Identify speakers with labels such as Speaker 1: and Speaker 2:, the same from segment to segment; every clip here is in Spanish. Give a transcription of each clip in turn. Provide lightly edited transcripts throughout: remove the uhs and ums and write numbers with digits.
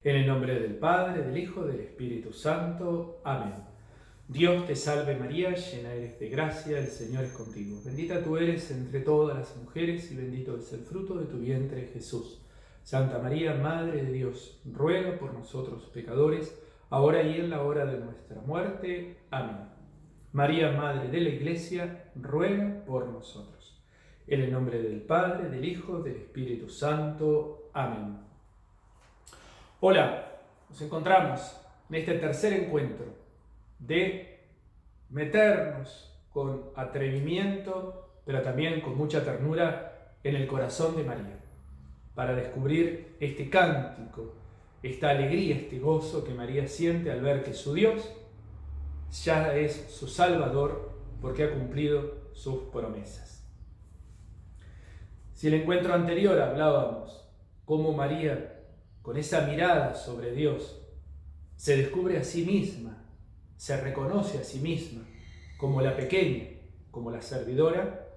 Speaker 1: En el nombre del Padre, del Hijo, del Espíritu Santo. Amén. Dios te salve María, llena eres de gracia, el Señor es contigo. Bendita tú eres entre todas las mujeres y bendito es el fruto de tu vientre, Jesús. Santa María, Madre de Dios, ruega por nosotros pecadores, ahora y en la hora de nuestra muerte. Amén. María, Madre de la Iglesia, ruega por nosotros. En el nombre del Padre, del Hijo, del Espíritu Santo. Amén. Hola, nos encontramos en este tercer encuentro de meternos con atrevimiento, pero también con mucha ternura en el corazón de María, para descubrir este cántico, esta alegría, este gozo que María siente al ver que su Dios ya es su Salvador porque ha cumplido sus promesas. Si el encuentro anterior hablábamos cómo María, con esa mirada sobre Dios, se descubre a sí misma, se reconoce a sí misma como la pequeña, como la servidora,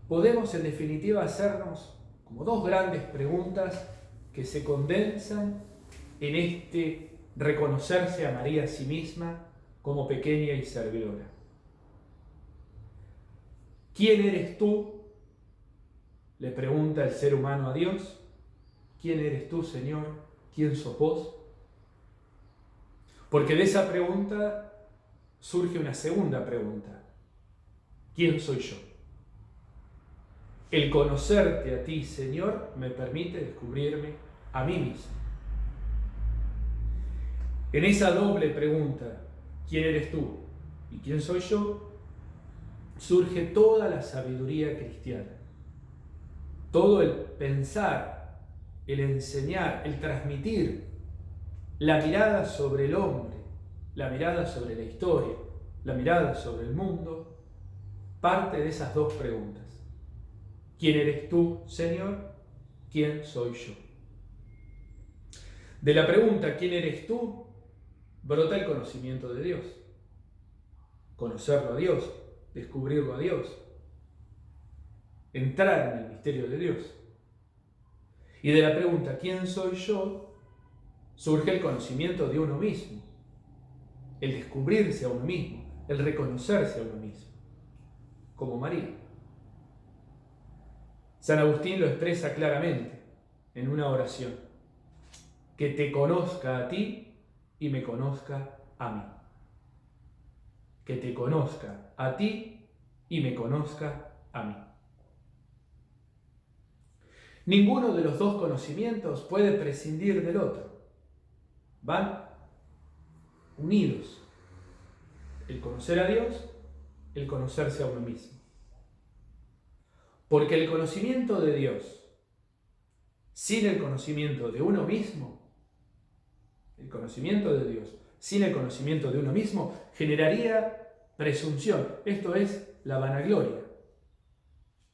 Speaker 1: podemos en definitiva hacernos como dos grandes preguntas que se condensan en este reconocerse a María a sí misma como pequeña y servidora. ¿Quién eres tú?, le pregunta el ser humano a Dios. ¿Quién eres tú, Señor? ¿Quién sos vos? Porque de esa pregunta surge una segunda pregunta. ¿Quién soy yo? El conocerte a ti, Señor, me permite descubrirme a mí mismo. En esa doble pregunta, ¿quién eres tú y quién soy yo?, surge toda la sabiduría cristiana. Todo el pensar, el enseñar, el transmitir, la mirada sobre el hombre, la mirada sobre la historia, la mirada sobre el mundo, parte de esas dos preguntas. ¿Quién eres tú, Señor? ¿Quién soy yo? De la pregunta ¿quién eres tú?, brota el conocimiento de Dios. Conocerlo a Dios, descubrirlo a Dios, entrar en el misterio de Dios. Y de la pregunta ¿quién soy yo?, surge el conocimiento de uno mismo, el descubrirse a uno mismo, el reconocerse a uno mismo, como María. San Agustín lo expresa claramente en una oración: que te conozca a ti y me conozca a mí. Que te conozca a ti y me conozca a mí. Ninguno de los dos conocimientos puede prescindir del otro. Van unidos. El conocer a Dios, el conocerse a uno mismo. Porque el conocimiento de Dios sin el conocimiento de uno mismo, el conocimiento de Dios sin el conocimiento de uno mismo, generaría presunción. Esto es la vanagloria.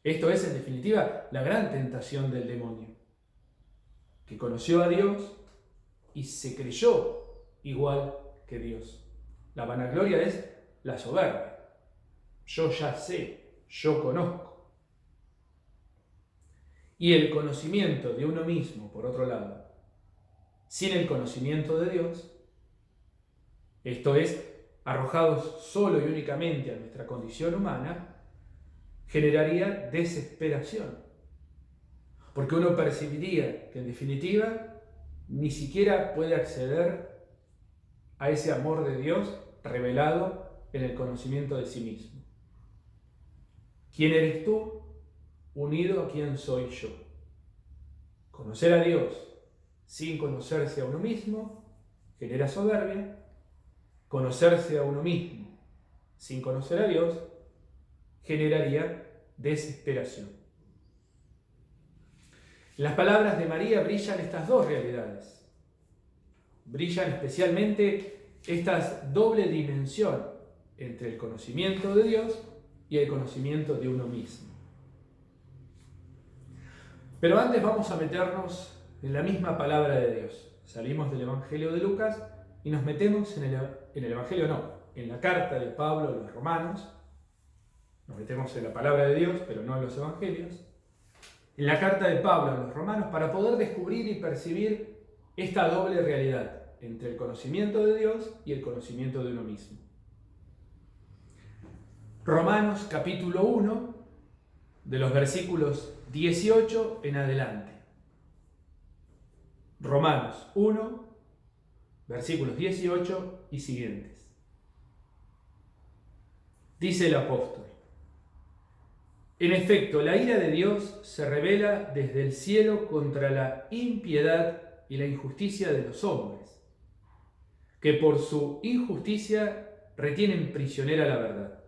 Speaker 1: Esto es, en definitiva, la gran tentación del demonio, que conoció a Dios y se creyó igual que Dios. La vanagloria es la soberbia. Yo ya sé, yo conozco. Y el conocimiento de uno mismo, por otro lado, sin el conocimiento de Dios, esto es, arrojados solo y únicamente a nuestra condición humana, generaría desesperación. Porque uno percibiría que, en definitiva, ni siquiera puede acceder a ese amor de Dios revelado en el conocimiento de sí mismo. ¿Quién eres tú unido a quién soy yo? Conocer a Dios sin conocerse a uno mismo genera soberbia. Conocerse a uno mismo sin conocer a Dios generaría desesperación. En las palabras de María brillan estas dos realidades. Brillan especialmente esta doble dimensión entre el conocimiento de Dios y el conocimiento de uno mismo. Pero antes vamos a meternos en la misma palabra de Dios. Salimos del Evangelio de Lucas y nos metemos en el Evangelio, en la carta de Pablo a los Romanos. Nos metemos en la palabra de Dios, pero no en los Evangelios. En la carta de Pablo a los Romanos, para poder descubrir y percibir esta doble realidad entre el conocimiento de Dios y el conocimiento de uno mismo. Romanos capítulo 1, de los versículos 18 en adelante. Romanos 1, versículos 18 y siguientes. Dice el apóstol: en efecto, la ira de Dios se revela desde el cielo contra la impiedad y la injusticia de los hombres, que por su injusticia retienen prisionera la verdad.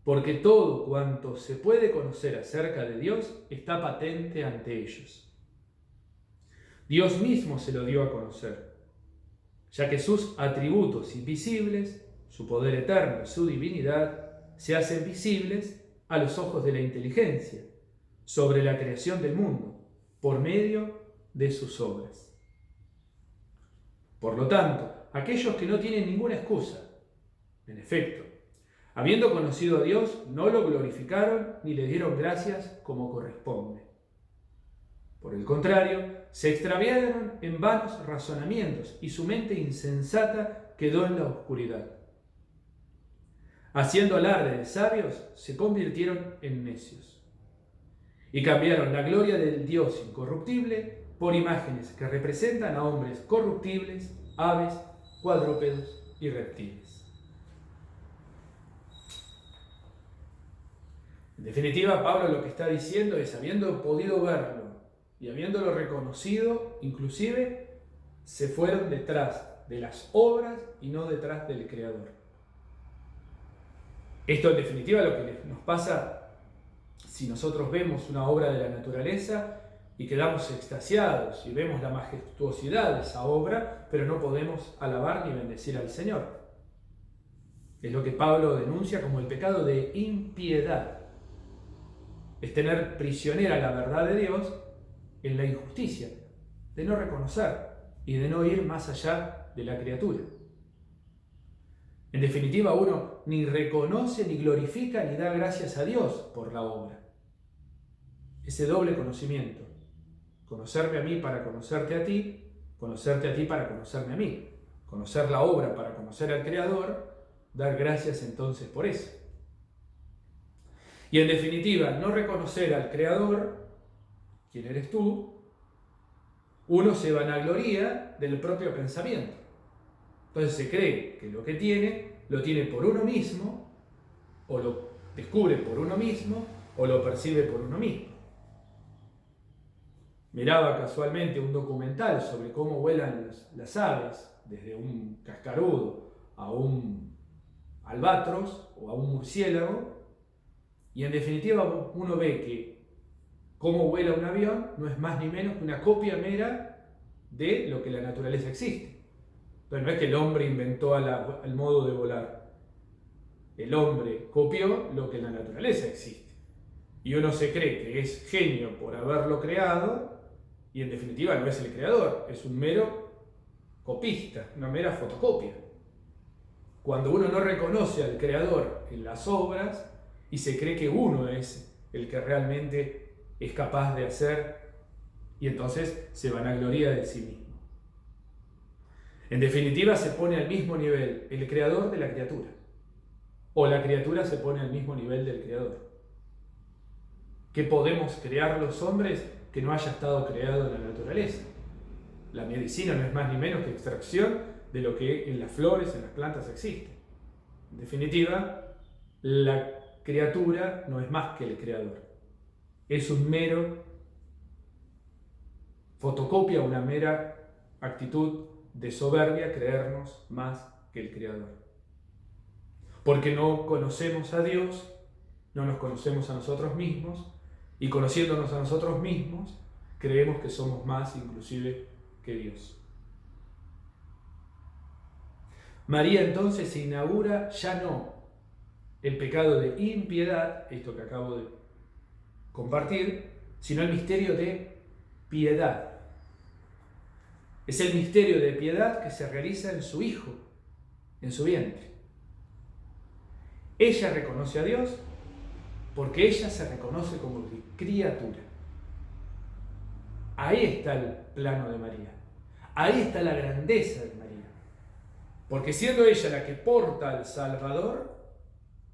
Speaker 1: Porque todo cuanto se puede conocer acerca de Dios está patente ante ellos. Dios mismo se lo dio a conocer, ya que sus atributos invisibles, su poder eterno y su divinidad, se hacen visibles a los ojos de la inteligencia sobre la creación del mundo, por medio de sus obras. Por lo tanto, aquellos que no tienen ninguna excusa, en efecto, habiendo conocido a Dios, no lo glorificaron ni le dieron gracias como corresponde. Por el contrario, se extraviaron en vanos razonamientos y su mente insensata quedó en la oscuridad. Haciendo alarde de sabios, se convirtieron en necios y cambiaron la gloria del Dios incorruptible por imágenes que representan a hombres corruptibles, aves, cuadrúpedos y reptiles. En definitiva, Pablo lo que está diciendo es, habiendo podido verlo y habiéndolo reconocido, inclusive se fueron detrás de las obras y no detrás del Creador. Esto en definitiva es lo que nos pasa si nosotros vemos una obra de la naturaleza y quedamos extasiados y vemos la majestuosidad de esa obra, pero no podemos alabar ni bendecir al Señor. Es lo que Pablo denuncia como el pecado de impiedad. Es tener prisionera la verdad de Dios en la injusticia, de no reconocer y de no ir más allá de la criatura. En definitiva, uno ni reconoce, ni glorifica, ni da gracias a Dios por la obra. Ese doble conocimiento. Conocerme a mí para conocerte a ti, conocerte a ti para conocerme a mí. Conocer la obra para conocer al Creador, dar gracias entonces por eso. Y en definitiva, no reconocer al Creador, quien eres tú, uno se vanagloria del propio pensamiento. Entonces se cree que lo que tiene, lo tiene por uno mismo, o lo descubre por uno mismo, o lo percibe por uno mismo. Miraba casualmente un documental sobre cómo vuelan las aves, desde un cascarudo a un albatros o a un murciélago, y en definitiva uno ve que cómo vuela un avión no es más ni menos que una copia mera de lo que la naturaleza existe. Entonces no es que el hombre inventó el modo de volar. El hombre copió lo que en la naturaleza existe. Y uno se cree que es genio por haberlo creado, y en definitiva no es el creador, es un mero copista, una mera fotocopia. Cuando uno no reconoce al creador en las obras y se cree que uno es el que realmente es capaz de hacer, y entonces se vanagloria de sí mismo. En definitiva, se pone al mismo nivel el creador de la criatura, o la criatura se pone al mismo nivel del creador. ¿Qué podemos crear los hombres que no haya estado creado en la naturaleza? La medicina no es más ni menos que extracción de lo que en las flores, en las plantas existe. En definitiva, la criatura no es más que el creador. Es un mero fotocopia, una mera actitud de soberbia creernos más que el Creador. Porque no conocemos a Dios, no nos conocemos a nosotros mismos, y conociéndonos a nosotros mismos, creemos que somos más inclusive que Dios. María entonces se inaugura ya no el pecado de impiedad, esto que acabo de compartir, sino el misterio de piedad. Es el misterio de piedad que se realiza en su Hijo, en su vientre. Ella reconoce a Dios porque ella se reconoce como criatura. Ahí está el plano de María. Ahí está la grandeza de María. Porque siendo ella la que porta al Salvador,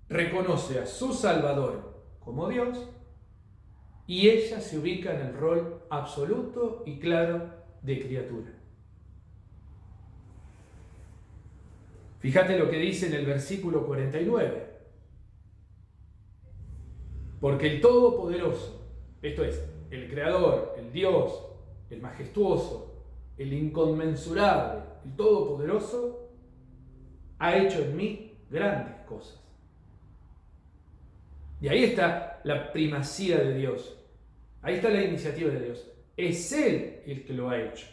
Speaker 1: reconoce a su Salvador como Dios y ella se ubica en el rol absoluto y claro de criatura. Fíjate lo que dice en el versículo 49. Porque el Todopoderoso, esto es, el Creador, el Dios, el Majestuoso, el Inconmensurable, el Todopoderoso, ha hecho en mí grandes cosas. Y ahí está la primacía de Dios. Ahí está la iniciativa de Dios. Es Él el que lo ha hecho.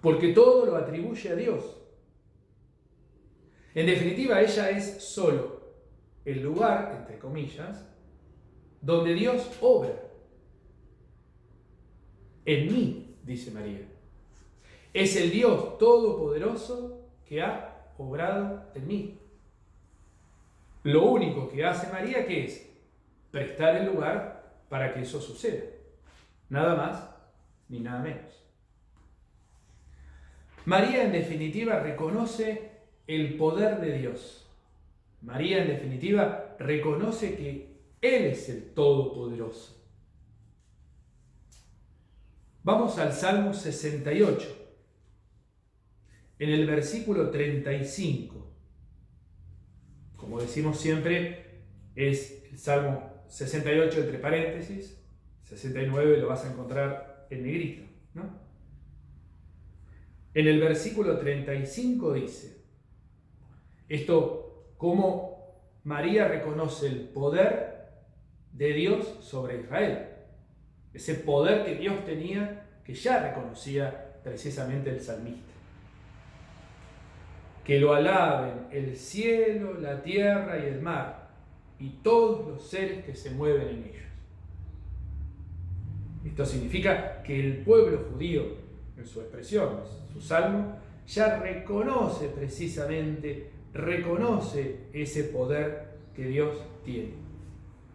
Speaker 1: Porque todo lo atribuye a Dios. En definitiva, ella es solo el lugar, entre comillas, donde Dios obra. En mí, dice María. Es el Dios todopoderoso que ha obrado en mí. Lo único que hace María, ¿qué es? Prestar el lugar para que eso suceda. Nada más ni nada menos. María, en definitiva, reconoce el poder de Dios. María, en definitiva, reconoce que Él es el Todopoderoso. Vamos al Salmo 68, en el versículo 35. Como decimos siempre, es el Salmo 68 entre paréntesis, 69 lo vas a encontrar en negrito, ¿no? En el versículo 35 dice, esto como María reconoce el poder de Dios sobre Israel. Ese poder que Dios tenía, que ya reconocía precisamente el salmista. Que lo alaben el cielo, la tierra y el mar, y todos los seres que se mueven en ellos. Esto significa que el pueblo judío, en su expresión, su salmo, ya reconoce precisamente, reconoce ese poder que Dios tiene.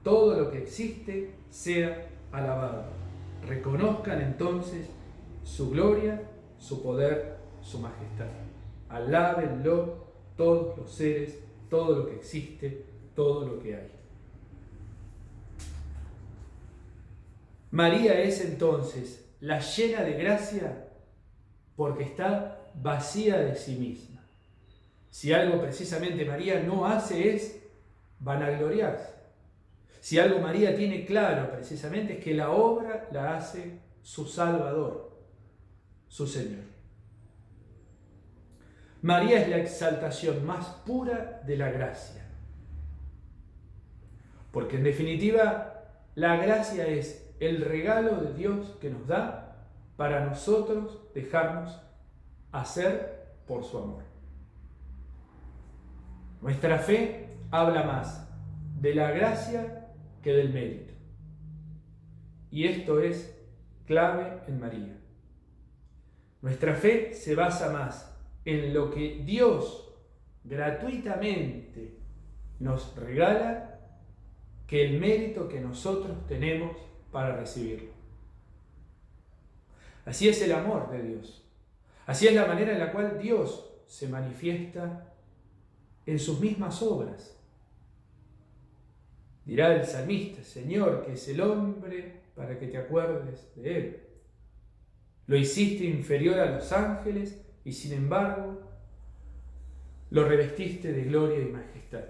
Speaker 1: Todo lo que existe sea alabado. Reconozcan entonces su gloria, su poder, su majestad. Alábenlo todos los seres, todo lo que existe, todo lo que hay. María es entonces la llena de gracia porque está vacía de sí misma. Si algo precisamente María no hace es vanagloriarse. Si algo María tiene claro precisamente es que la obra la hace su Salvador, su Señor. María es la exaltación más pura de la gracia. Porque en definitiva, la gracia es el regalo de Dios que nos da para nosotros dejarnos hacer por su amor. Nuestra fe habla más de la gracia que del mérito. Y esto es clave en María. Nuestra fe se basa más en lo que Dios gratuitamente nos regala que el mérito que nosotros tenemos para recibirlo. Así es el amor de Dios. Así es la manera en la cual Dios se manifiesta en sus mismas obras. Dirá el salmista, Señor, que es el hombre para que te acuerdes de él. Lo hiciste inferior a los ángeles y sin embargo lo revestiste de gloria y majestad.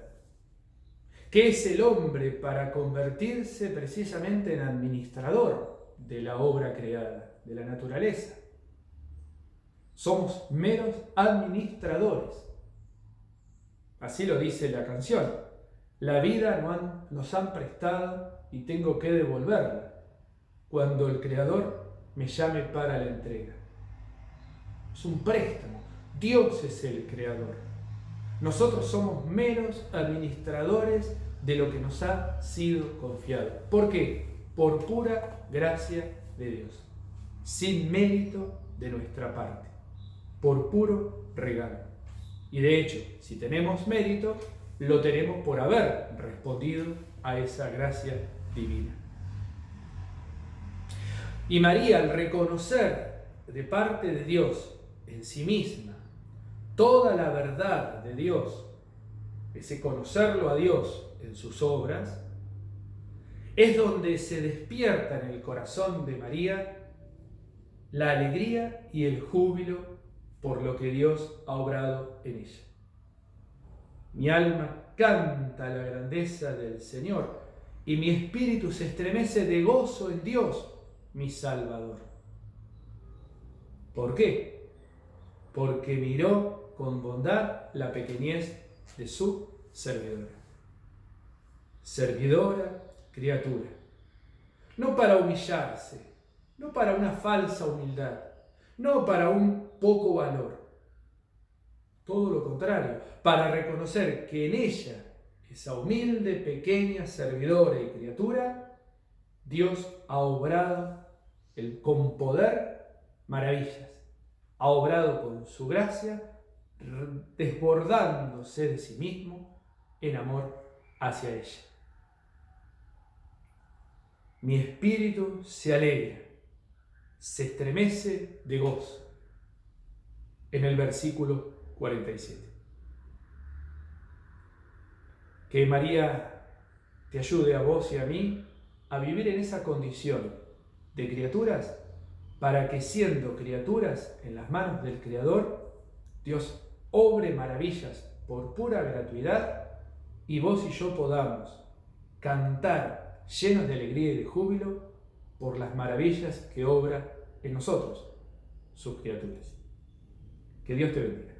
Speaker 1: ¿Qué es el hombre para convertirse precisamente en administrador de la obra creada, de la naturaleza? Somos meros administradores. Así lo dice la canción. La vida nos han prestado y tengo que devolverla cuando el Creador me llame para la entrega. Es un préstamo. Dios es el Creador. Nosotros somos meros administradores de lo que nos ha sido confiado. ¿Por qué? Por pura gracia de Dios. Sin mérito de nuestra parte. Por puro regalo. Y de hecho, si tenemos mérito, lo tenemos por haber respondido a esa gracia divina. Y María, al reconocer de parte de Dios en sí misma toda la verdad de Dios, ese conocerlo a Dios en sus obras, es donde se despierta en el corazón de María la alegría y el júbilo por lo que Dios ha obrado en ella. Mi alma canta la grandeza del Señor y mi espíritu se estremece de gozo en Dios, mi Salvador. ¿Por qué? Porque miró con bondad la pequeñez de su servidora. Servidora, criatura. No para humillarse, no para una falsa humildad, no para un poco valor. Todo lo contrario, para reconocer que en ella, esa humilde, pequeña servidora y criatura, Dios ha obrado con poder maravillas. Ha obrado con su gracia, desbordándose de sí mismo en amor hacia ella. Mi espíritu se alegra, se estremece de gozo. En el versículo 47. Que María te ayude a vos y a mí a vivir en esa condición de criaturas, para que siendo criaturas en las manos del Creador, Dios obre maravillas por pura gratuidad y vos y yo podamos cantar llenos de alegría y de júbilo por las maravillas que obra en nosotros, sus criaturas. Que Dios te bendiga.